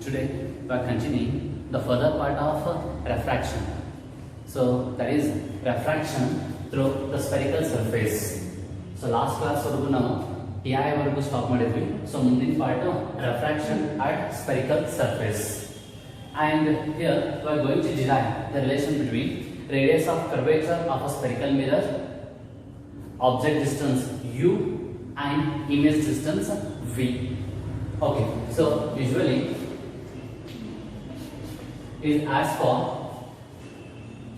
Today we are continuing the further part of refraction. So that is refraction through the spherical surface. So last class ವರೆಗೂ ನಾವು TI ವರೆಗೂ stop ಮಾಡಿದ್ವಿ. So ಮುಂದಿನ part refraction at spherical surface. And here we are going to derive the relation between radius of curvature of a spherical mirror, object distance u, and image distance v. Okay, so usually is asked for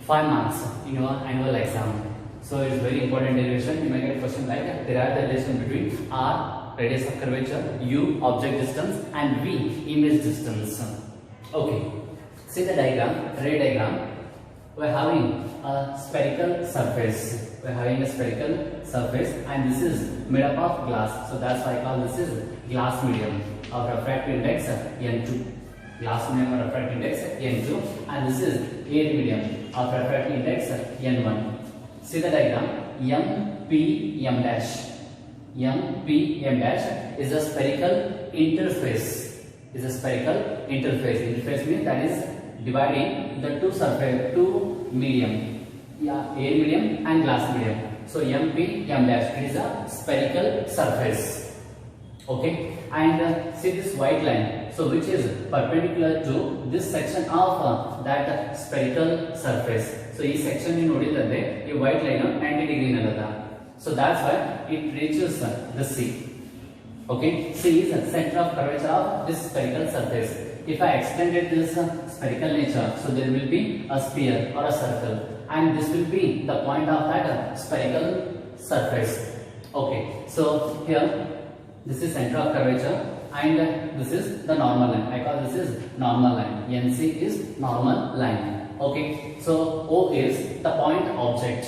5 marks in your annual exam. So it is very important derivation. You may get a question like derive the relation between r, radius of curvature, u, object distance, and v, image distance. Okay, see the diagram, ray diagram. We are having a spherical surface. We are having a spherical surface, and this is made up of glass. So that's why I call this is glass medium of refractive index N2. Glass medium of refractive index N2, and this is air medium of refractive index N1. See the diagram. M P M dash. M P M dash is a spherical interface. Is a spherical interface. Interface means that is dividing the two surface, two medium, air medium and glass medium. So M P M dash, it is a spherical surface. Okay, and see this white line. So which is perpendicular to this section of that spherical surface. So this section you notice that the white line 90 degree nalada. So that's why it reaches the C. Okay, C is the center of curvature of this spherical surface. If I extended this spherical nature, so there will be a sphere or a circle, and this will be the point of that spherical surface. Okay, so here this is center of curvature, and this is the normal line. I call this is normal line. NC is normal line. Okay, so O is the point object.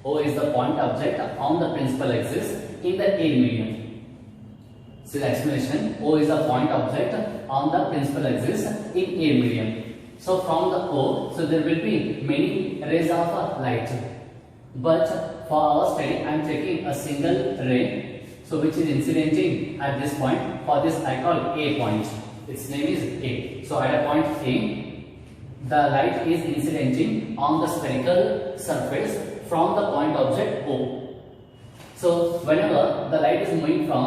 O is the point object on the principal axis in the air medium. See the explanation. O is the point object on the principal axis in air medium. So from the O, so there will be many rays of light. But for our study, I am taking a single ray. So which is incidenting at this point. For this I call A point. Its name is A. So at a point A, the light is incidenting on the spherical surface from the point object O. So whenever the light is moving from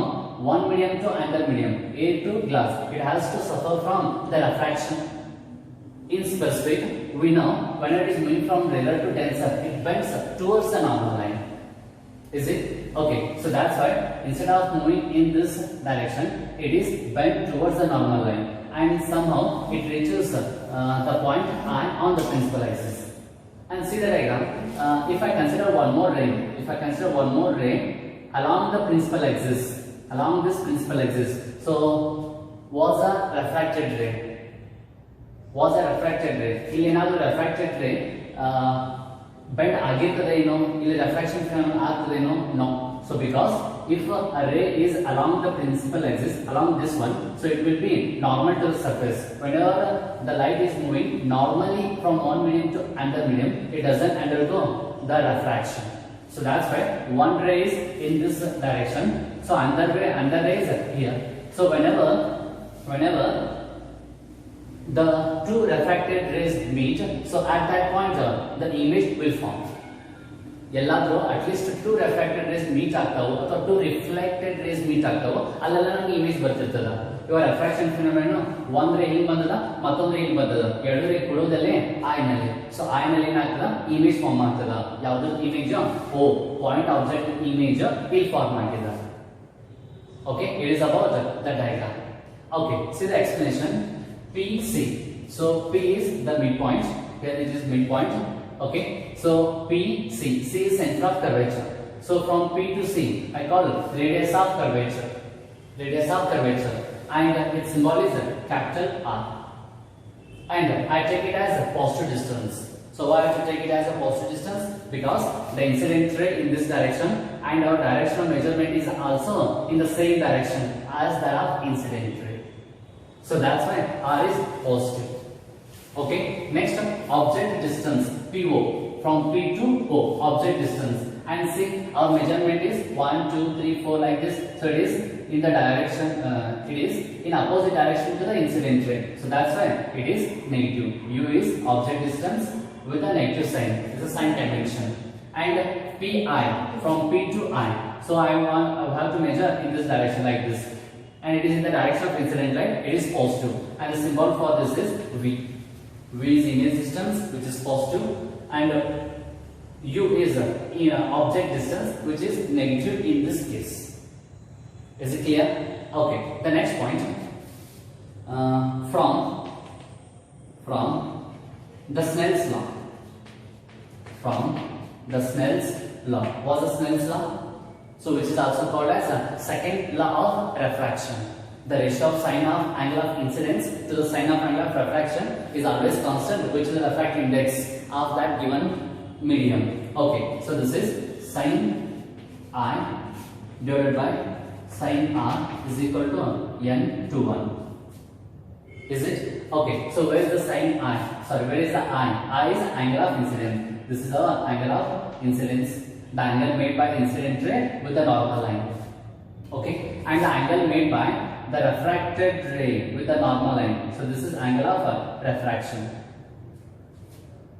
one medium to another medium, air to glass, it has to suffer from the refraction. In specific, we know when it is moving from rarer to denser, it bends towards the normal line. Is it? Okay, so that's why instead of moving in this direction, it is bent towards the normal line, and somehow it reaches the point I on the principal axis. And see the diagram. If I consider one more ray, along the principal axis, along this principal axis, so was a refracted ray. Was a refracted ray. ಇಲ್ಲಿ ಏನಾದರೂ refracted ray bend ಆಗಿರ್ತದೇನೋ ಇಲ್ಲಿ refraction phenomenon ಆಗ್ತದೇನೋ? No. So because if a ray is along the principal axis, along this one, so it will be normal to the surface. Whenever the light is moving normally from one medium to another medium, it doesn't undergo the refraction. So that's why one ray is in this direction, so another ray is here. So whenever the two refracted rays meet, so at that point the image will form. ಎಲ್ಲಾದರೂ at least two ರೆಫ್ರಾಕ್ಟೆಡ್ race meet ಆಗ್ತಾವೋ ಅಥವಾ two reflected race meet ಆಗ್ತಾವೋ ಅಲ್ಲೆಲ್ಲ ನಮ್ಗೆ image ಬರ್ತಿರ್ತದ. ಇವಾಗ ರೆಫ್ರಾಕ್ಷನ್ ಫಿನೋಮೆನನ್ ಒಂದ್ ರೇ ಇಲ್ಲಿ ಬಂದದ, ಮತ್ತೊಂದ್ ರೇ ಇಲ್ಲಿ ಬಂದದ, ಎರಡು ರೇ ಕೊಡೋದಲ್ಲೇ ಆಯ್ನಲ್ಲಿ. ಸೊ ಆಯ್ನಲ್ಲಿ ಏನಾಗ್ತದ, ಇಮೇಜ್ ಫಾರ್ಮ್ ಆಗ್ತದ. ಯಾವ್ದು ಇಮೇಜ್? ಓ ಪಾಯಿಂಟ್ ಆಬ್ಜೆಕ್ಟ್ ಇಮೇಜ್ ಇಲ್ಲಿ ಫಾರ್ಮ್ ಆಗಿದೆ. Okay, it is about the diagram. Okay, C the explanation. PC. So P is the midpoint. Here it is midpoint. Okay, so PC. C is center of curvature. So from P to C, I call radius of curvature. Radius of curvature, and its symbol is capital R. And I take it as a positive distance. So why I have to take it as a positive distance? Because the incident ray in this direction, and our direction of measurement is also in the same direction as that of incident ray. So that's why R is positive. Okay, next object distance PO, from P to O, object distance, and see our measurement is 1 2 3 4 like this. So it is in the direction, it is in opposite direction to the incident ray. So that's why it is negative. U is object distance with a negative sign. It's a sign convention. And Pi from P to I. So I have to measure in this direction like this. And it is in the direction of incident ray. It is positive. And the symbol for this is V. V is image distance, which is positive, and U is object distance, which is negative in this case. Is it clear? Okay. The next point, from the Snell's law. From the Snell's law. What's the Snell's law? So which is also called as a second law of refraction. The ratio of sine of angle of incidence to the sine of angle of refraction is always constant, which is the refractive index of that given medium. Okay, so this is sine I divided by sine R is equal to n to 1. Is it? Okay, so where is the sine I? Sorry, where is the I? I is angle of incidence. This is our angle of incidence. The angle made by the incident ray with the normal line. Okay, and the angle made by the refracted ray with the normal line. So this is angle of refraction.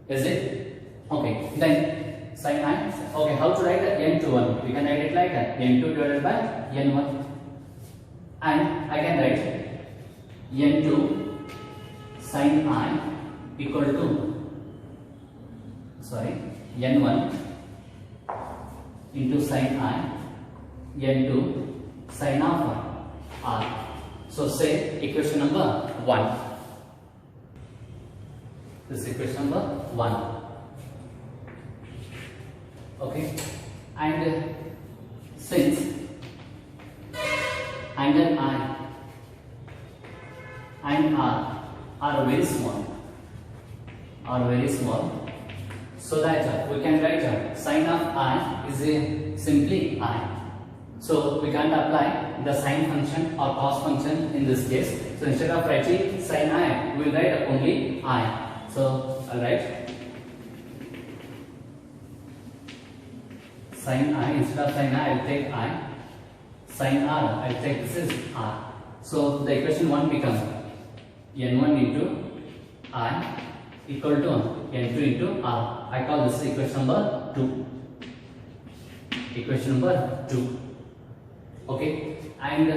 Is it? Okay, then sine I. Okay, how to write n to 1? We can write it like n2 divided by n1. And I can write n2 sine I equal to, n1 into sine I, n2 sine of R. So say equation number 1. This is equation number 1. Okay, and since angle I and R are very small, so that we can write sine of I is simply I. So we can't apply the sine function or cos function in this case. So instead of writing sine I, we will write only I. So I'll write sine I. Instead of sine I, I'll take I. Sine R, I'll take this is R. So the equation 1 becomes n1 into I equal to n2 into R. I call this equation number 2. Equation number 2. Okay, and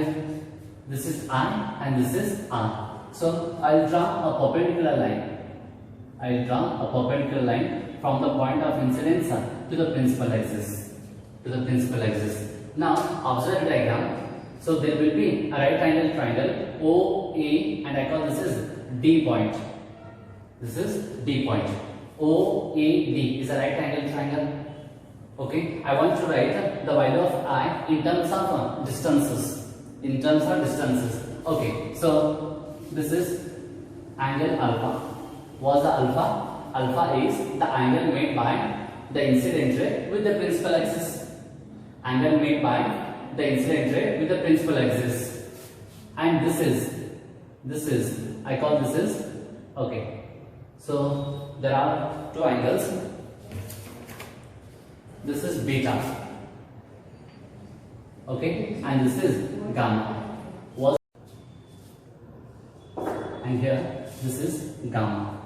this is I and this is R. So I'll draw a perpendicular line. I'll draw a perpendicular line from the point of incidence to the principal axis. Now observe the diagram. So there will be a right angle triangle OA, and I call this is D point. This is D point. OAD is a right angle triangle. Okay, I want to write the value of I in terms of distances. Okay, so this is angle alpha. What's the alpha? Alpha is the angle made by the incident ray with the principal axis. And this is I call this is, okay. So there are two angles. This is beta, okay, and this is gamma. And here this is gamma.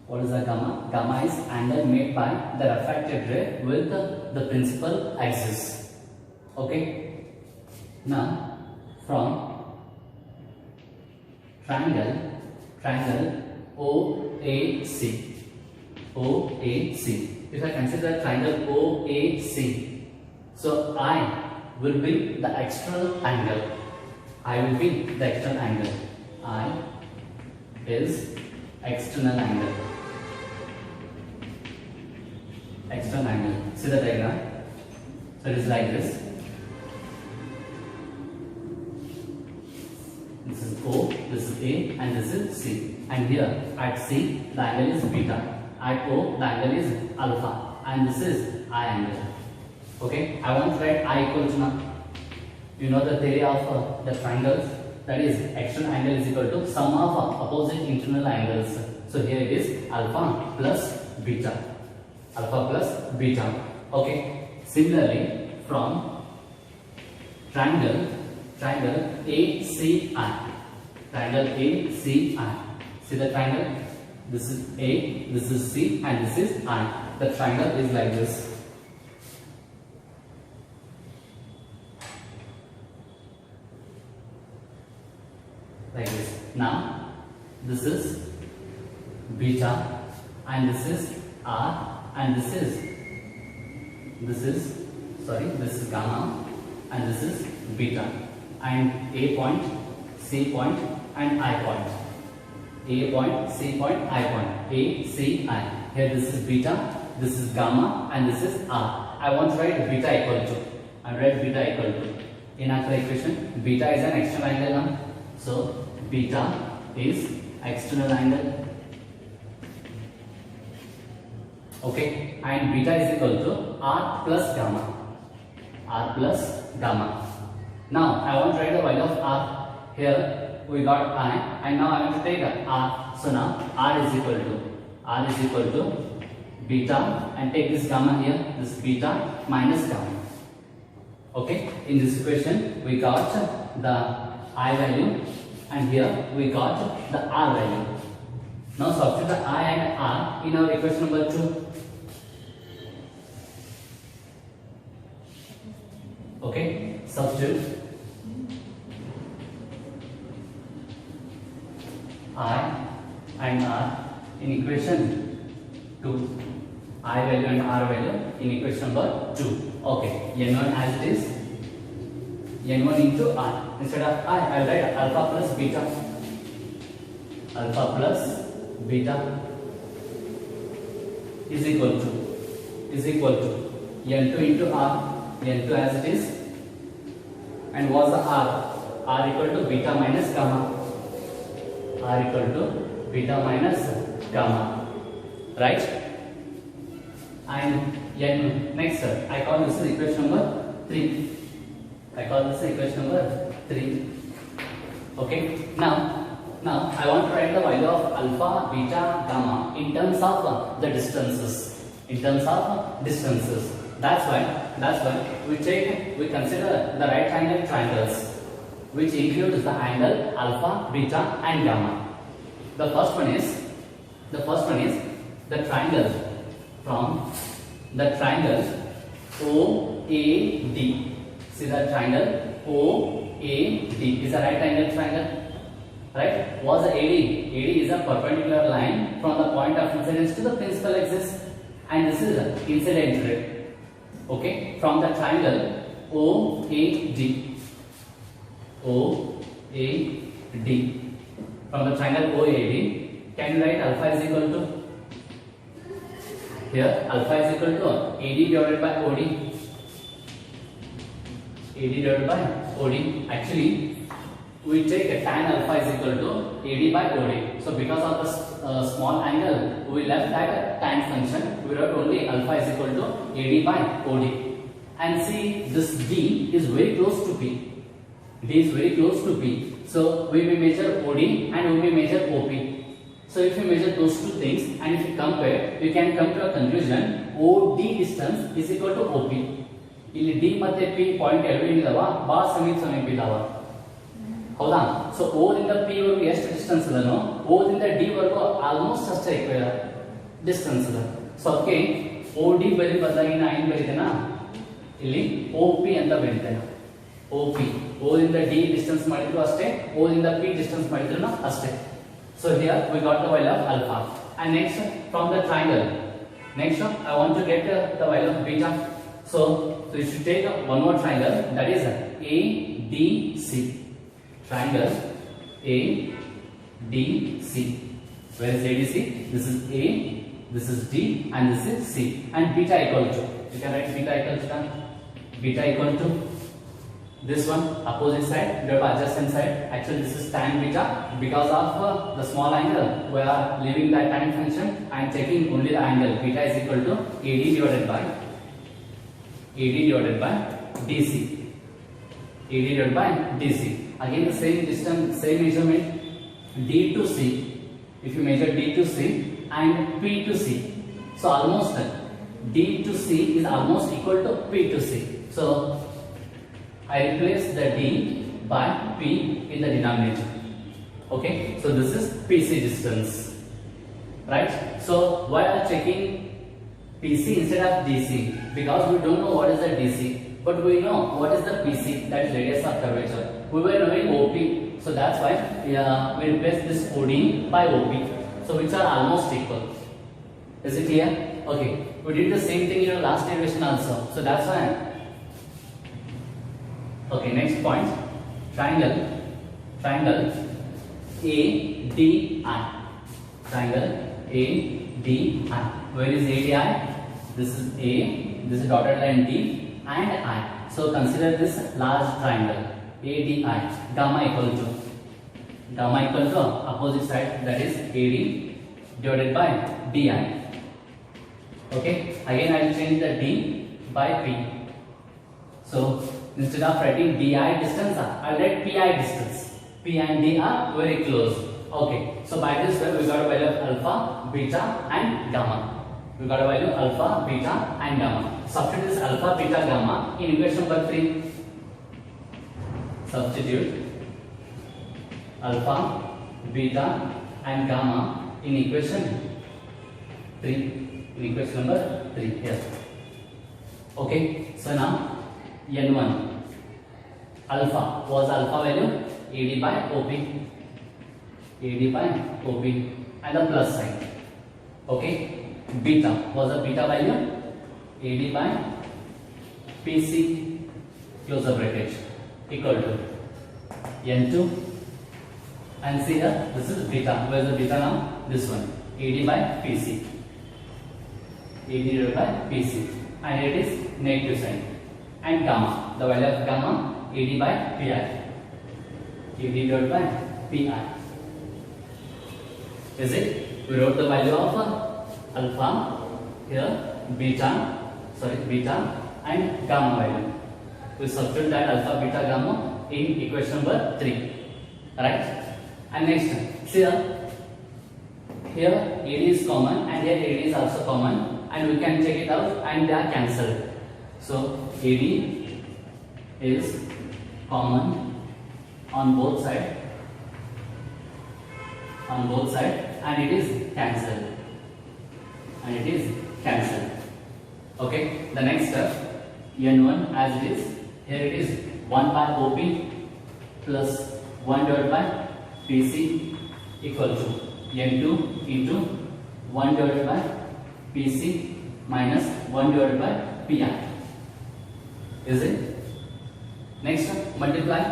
What is the gamma? Gamma is angle made by the refracted ray with the principal axis. Okay. Now from triangle OAC. If I consider triangle OAC, so I will be the external angle. I is external angle. See the diagram? So it is like this. This is O, this is A, and this is C. And here at C, the angle is beta. At O, the angle is alpha, and this is I angle. Okay, I want to write I equal to now. You know the theory of the triangles, that is external angle is equal to sum of opposite internal angles. So here it is alpha plus beta. Okay, similarly from triangle ACI. Triangle ACI. See the triangle? This is A, this is C, and this is I. The triangle is like this. Like this. Now, this is beta, and this is R, and this is gamma, and this is beta, and A point, C point, and I point. A point, C point, I point. A, C, I. Here this is beta, this is gamma, and this is R. I want to write beta equal to. I write beta equal to. In our equation, beta is an external angle now. So beta is external angle. Okay, and beta is equal to R plus gamma. R plus gamma. Now I want to write the value of R. Here we got I, and now I want to take R. So now R is equal to beta, and take this gamma here. This beta minus gamma. Okay, in this equation we got the I value, and here we got the R value. Now substitute the I and R in our equation number 2. Okay, substitute I and R in equation 2. I value and R value in equation number 2. Okay, N1 as it is, N1 into R. Instead of I will write alpha plus beta. Alpha plus beta is equal to N2 into R. N2 as it is, and what's the R? R equal to beta minus gamma. R equal to beta minus gamma, right? And next, I call this equation number 3. Okay. Now I want to write the value of alpha, beta, gamma in terms of the distances. That's why we consider the right angle triangles, which includes the angle alpha, beta, and gamma. The first one is the triangle from the triangle OAD. See the triangle OAD is a right angle triangle, right? What's the AD? AD is a perpendicular line from the point of incidence to the principal axis, and this is the incident ray. Okay, from the triangle OAD, from the triangle OAD, can you write alpha is equal to? Here alpha is equal to AD divided by OD. Actually, we take a tan alpha is equal to AD by OD. So because of the small angle, we left that tan function. We wrote only alpha is equal to AD by OD. And see, this D is very close to P. So we will measure OD and we will measure OP. So if you measure those two things and if you compare, you can come to a conclusion OD distance is equal to OP. ಇಲ್ಲಿ D ಮತ್ತೆ P point ಎರಡು ಏನಿದಾವ ಬಹಳ ಸಮೀಪ ಇದಾವ. ಹೌದಾ? So O ದಿಂದ P ವರೆಗೂ ಎಷ್ಟು ಡಿಸ್ಟೆನ್ಸ್ ಇದನೋ O ದಿಂದ D ವರೆಗೂ ಆಲ್ಮೋಸ್ಟ್ ಅಷ್ಟೇ ಡಿಸ್ಟೆನ್ಸ್ ಇದೆ. ಸೊ ಅದಕ್ಕೆ OD ಬರಿ ಬದಲಾಗಿ ನಾ ಏನು ಬರೀತೇನಾ ಇಲ್ಲಿ OP ಅಂತ ಬರೀತೇನೆ. OP O ದಿಂದ D ಡಿಸ್ಟೆನ್ಸ್ ಮಾಡಿದ್ರು ಅಷ್ಟೇ, O ದಿಂದ P ಡಿಸ್ಟೆನ್ಸ್ ಮಾಡಿದ್ರು ಅಷ್ಟೇ. So here we got the value of alpha. And next from the triangle, I want to get the value of beta. So you should take one more triangle, that is ADC. Triangle ADC. Where is ADC? This is A, this is D, and this is C. And beta equal to, you can write beta equal to this one, opposite side divided by adjacent side. Actually this is tan beta. Because of the small angle, we are leaving that tan function and taking only the angle. Beta is equal to AD divided by DC. AD divided by DC. Again the same distance, same measurement. D to C. If you measure D to C and P to C, so almost D to C is almost equal to P to C. So I replace the D by P in the denominator. Okay, so this is PC distance, right? So why are checking PC instead of DC? Because we don't know what is the DC, but we know what is the PC, that is radius of curvature. We were knowing OP, so that's why we replace this OD by OP, so which are almost equal. Is it clear? Okay, we did the same thing in our last derivation also, so that's why. Okay, next point, triangle ADI, triangle ADI. Where is ADI? This is A, this is dotted line D and I. So consider this large triangle ADI. Gamma equal to opposite side, that is AD divided by DI. Okay, again I will change the D by P. So instead of writing DI distance, I will write PI distance. P and D are very close. Okay, so by this way we got a value of alpha, beta and gamma. We got a value of alpha, beta and gamma. Substitute this alpha, beta, gamma in equation number 3. Substitute alpha, beta and gamma in equation 3. In equation number 3 here. Okay, so now N1 alpha was alpha value AD by OP, and the plus sign. Okay, beta was a beta value AD by PC, close the bracket, equal to N2, and see here this is beta. Where is the beta now? This one, AD by PC, AD divided by PC, and it is negative sign. And gamma, the value of gamma AD by PI, AD divided by PI. Is it? We wrote the value of alpha here, beta and gamma value. We substitute that alpha, beta, gamma in equation number 3, right? And next, see here AD is common and here AD is also common, and we can check it out and they are cancelled. So AD is common on both sides, and it is cancelled, Okay, the next step, N1 as it is, here it is 1 by OP plus 1 divided by PC equal to N2 into 1 divided by PC minus 1 divided by PI. Is it? Next step, multiply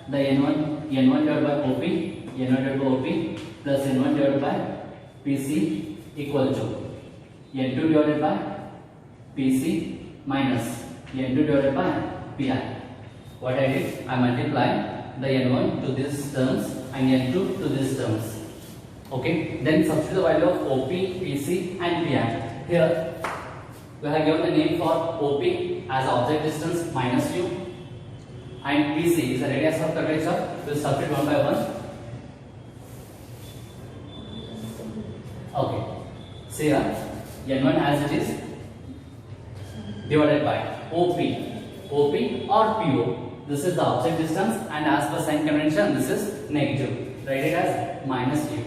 the N1 divided by OP, plus N1 divided by PC equal to N2 divided by PC minus N2 divided by PI. What I did, I multiplied the N1 to these terms and N2 to these terms. Okay, then substitute the value of OP, PC and PI. Here we have given the name for OP as object distance minus u, and PC is the radius of curvature. We will substitute one by one. Okay, see here N1 as it is divided by OP or PO. This is the object distance, and as per sign convention this is negative. Write it as minus u.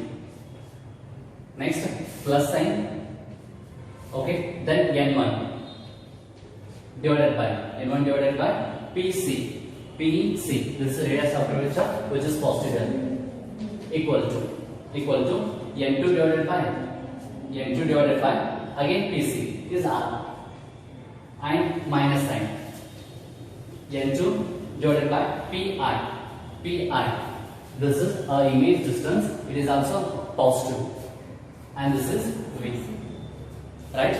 Next, plus sign. Okay, then N1 divided by PC. This is radius of curvature which is posterior, equal to N2 divided by again PC is R and minus sign, N2 divided by PI. This is our image distance, it is also positive, and this is V, right?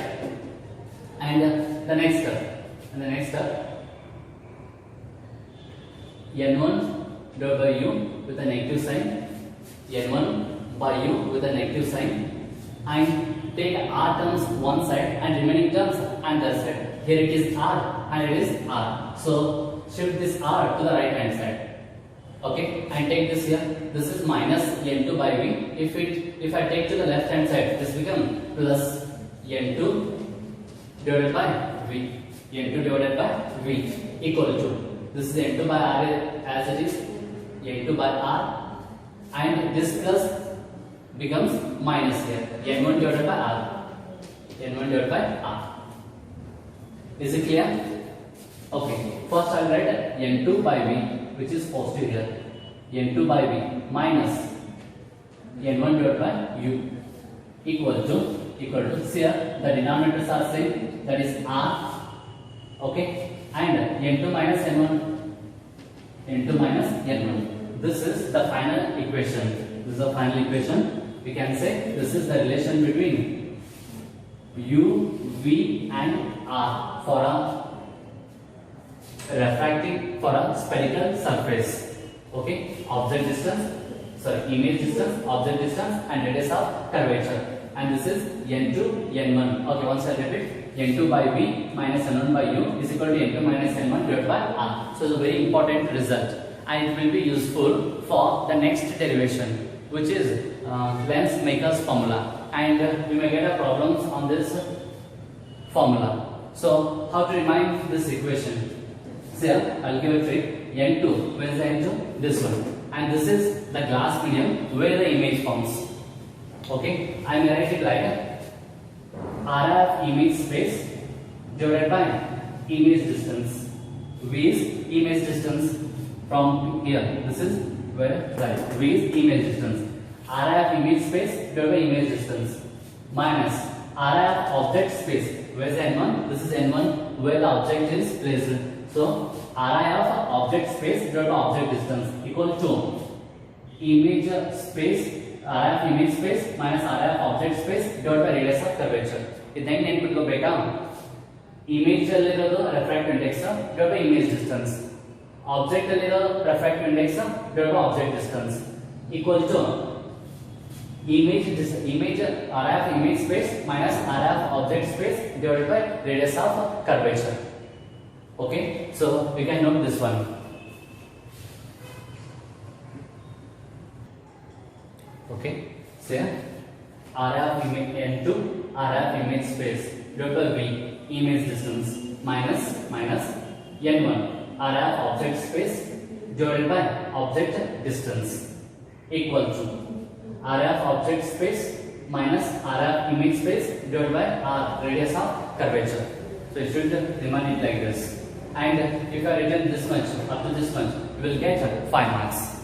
And the next step, N1 divided by U with a negative sign, N1 by U with a negative sign, and take R terms one side and remaining terms another side. Here it is R and it is R. So shift this R to the right hand side. Okay, and take this here. This is minus N2 by V. If I take to the left hand side, this becomes plus N2 divided by V. N2 divided by V equal to This is n2 by r as it is, n2 by r, and this plus becomes minus here, n1 divided by r, n1 divided by r. Is it clear? Okay, first I will write n2 by v, which is positive here, n2 by v minus n1 divided by u equal to here the denominators are same, that is r, okay, and n2 minus n1, n2 minus n1. This is the final equation. This is the final equation. We can say this is the relation between u, v and r for a refracting, for a spherical surface. Okay, object distance, sorry, image distance, object distance, and radius of curvature. And this is n2, n1. Okay, once I repeat, n2 by v minus n1 by u is equal to n2 minus n1 divided by r. So it's a very important result, and it will be useful for the next derivation, which is lens maker's formula, and we may get a problems on this formula. So how to remind this equation? So here I will give a trick. n2, where is the n2? This one, and this is the glass medium where the image forms. Okay, I may write it like RF image space divided by image distance. V is image distance from here. This is where, right? V is image distance. RF image space divided by image distance minus RF object space. Where is n1? This is n1 where the object is placed. So Ri of object space divided by object distance equal to image space, Ri of image space minus Ri of object space divided by radius of curvature. ಇದನ್ನ ನೆನಪಿಟ್ಕೋಬೇಕಾ? Image ಅಲ್ಲಿರೋದು refractive index divided by image distance, object ಅಲ್ಲಿರೋ refractive index divided by object distance equal to image Ri of image space minus Ri of object space divided by radius of curvature. Okay, so we can note this one. Okay, so area of image n2, area of image space divided by v, image distance minus n1, area of object space divided by object distance equal to area of object space minus area of image space divided by r, radius of curvature. So it should remain it like this. And if I written this much up to this much, you will get 5 marks.